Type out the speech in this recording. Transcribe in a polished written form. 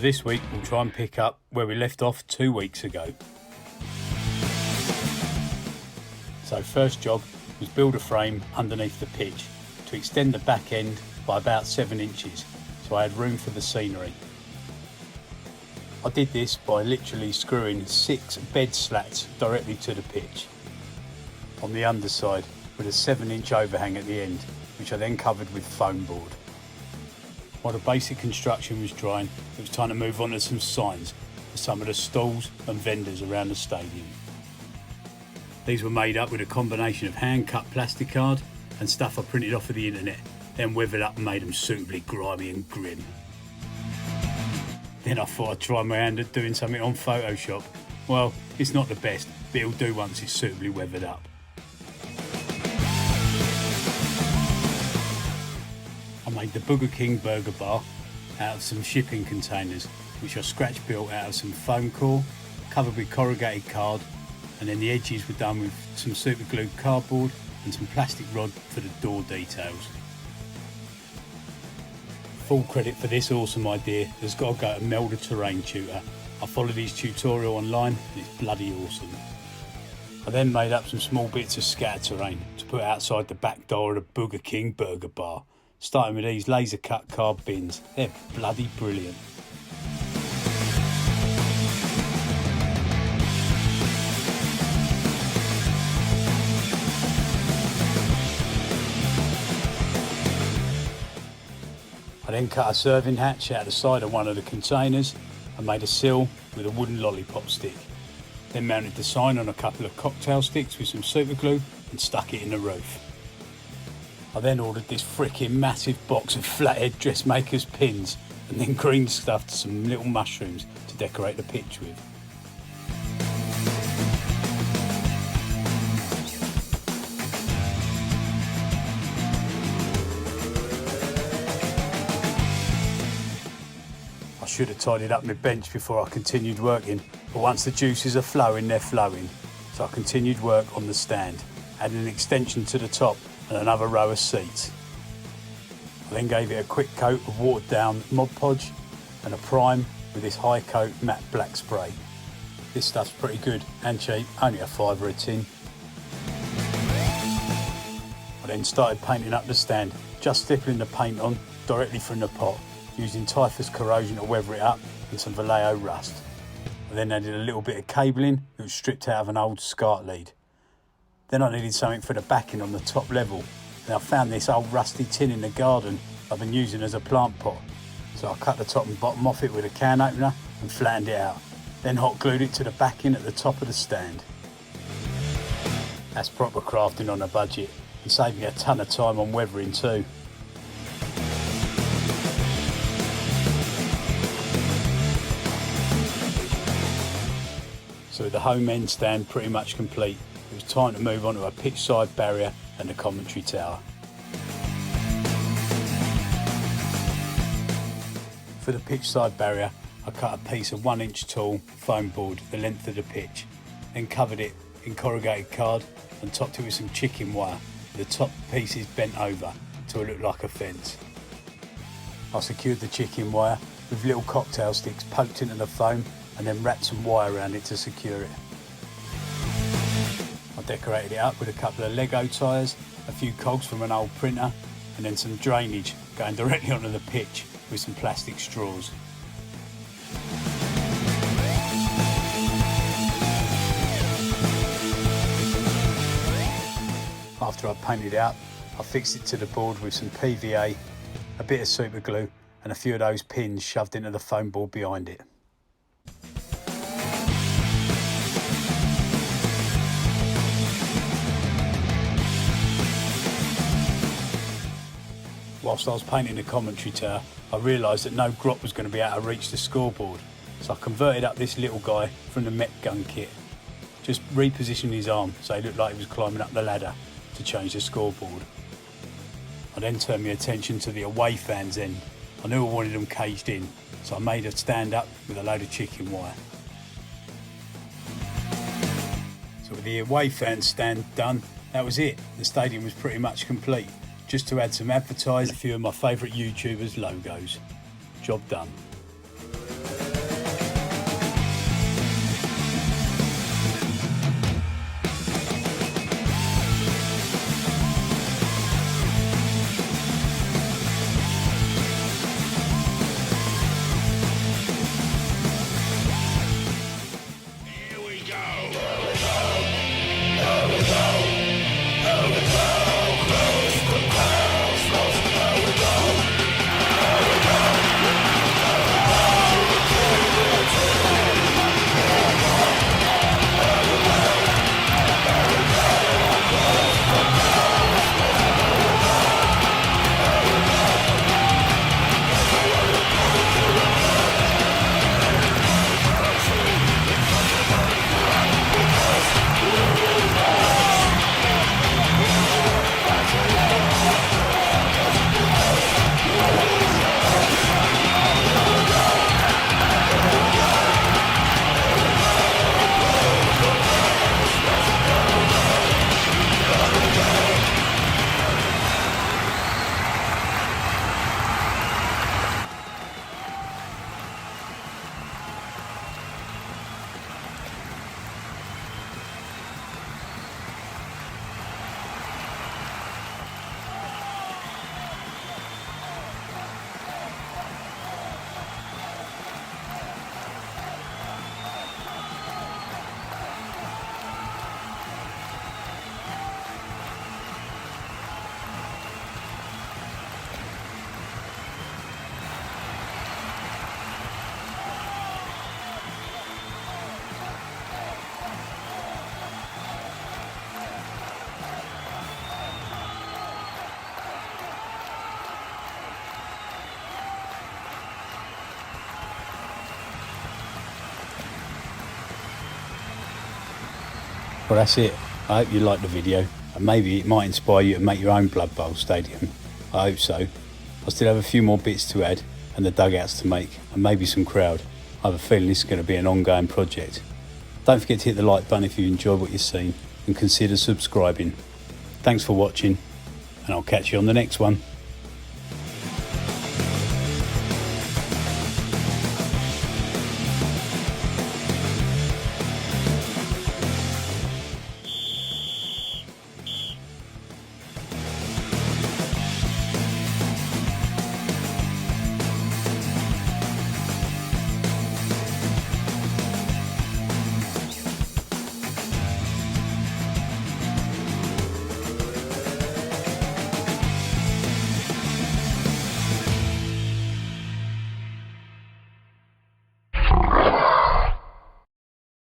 this week we'll try and pick up where we left off 2 weeks ago. So first job was build a frame underneath the pitch to extend the back end by about 7 inches so I had room for the scenery. I did this by literally screwing 6 bed slats directly to the pitch on the underside with a 7-inch overhang at the end, which I then covered with foam board. While the basic construction was drying, it was time to move on to some signs for some of the stalls and vendors around the stadium. These were made up with a combination of hand-cut plastic card and stuff I printed off of the internet, then weathered up and made them suitably grimy and grim. Then I thought I'd try my hand at doing something on Photoshop. Well, it's not the best, but it'll do once it's suitably weathered up. I made the Burger King burger bar out of some shipping containers, which I scratch built out of some foam core, covered with corrugated card, and then the edges were done with some super glued cardboard and some plastic rod for the door details. Full credit for this awesome idea has got to go to Mel the terrain tutor. I followed his tutorial online and it's bloody awesome. I then made up some small bits of scatter terrain to put outside the back door of the Burger King burger bar, starting with these laser cut card bins. They're bloody brilliant. I then cut a serving hatch out the side of one of the containers and made a sill with a wooden lollipop stick. Then mounted the sign on a couple of cocktail sticks with some super glue and stuck it in the roof. I then ordered this freaking massive box of flathead dressmaker's pins and then green stuffed some little mushrooms to decorate the pitch with. I should have tidied up my bench before I continued working, but once the juices are flowing, they're flowing. So I continued work on the stand, adding an extension to the top and another row of seats. I then gave it a quick coat of watered down Mod Podge and a prime with this high coat matte black spray. This stuff's pretty good and cheap, only a £5 a tin. I then started painting up the stand, just stippling the paint on directly from the pot, using typhus corrosion to weather it up and some Vallejo rust. I then added a little bit of cabling that was stripped out of an old SCART lead. Then I needed something for the backing on the top level, and I found this old rusty tin in the garden I've been using as a plant pot. So I cut the top and bottom off it with a can opener and flattened it out, then hot glued it to the backing at the top of the stand. That's proper crafting on a budget and saved me a ton of time on weathering too. So with the home end stand pretty much complete, it was time to move on to a pitch side barrier and the commentary tower. For the pitch side barrier, I cut a piece of 1-inch tall foam board the length of the pitch, then covered it in corrugated card and topped it with some chicken wire with the top pieces bent over to look like a fence. I secured the chicken wire with little cocktail sticks poked into the foam and then wrapped some wire around it to secure it. I decorated it up with a couple of Lego tyres, a few cogs from an old printer, and then some drainage going directly onto the pitch with some plastic straws. After I painted it up, I fixed it to the board with some PVA, a bit of super glue, and a few of those pins shoved into the foam board behind it. Whilst I was painting the commentary tower, I realised that no grot was going to be able to reach the scoreboard, so I converted up this little guy from the Met gun kit. Just repositioned his arm so he looked like he was climbing up the ladder to change the scoreboard. I then turned my attention to the away fans' end. I knew I wanted them caged in, so I made a stand up with a load of chicken wire. So with the away fans stand done, that was it. The stadium was pretty much complete. Just to add some advertising, a few of my favourite YouTubers' logos. Job done. Well, that's it. I hope you liked the video, and maybe it might inspire you to make your own Blood Bowl stadium. I hope so. I still have a few more bits to add and the dugouts to make, and maybe some crowd. I have a feeling this is going to be an ongoing project. Don't forget to hit the like button if you enjoyed what you've seen, and consider subscribing. Thanks for watching, and I'll catch you on the next one.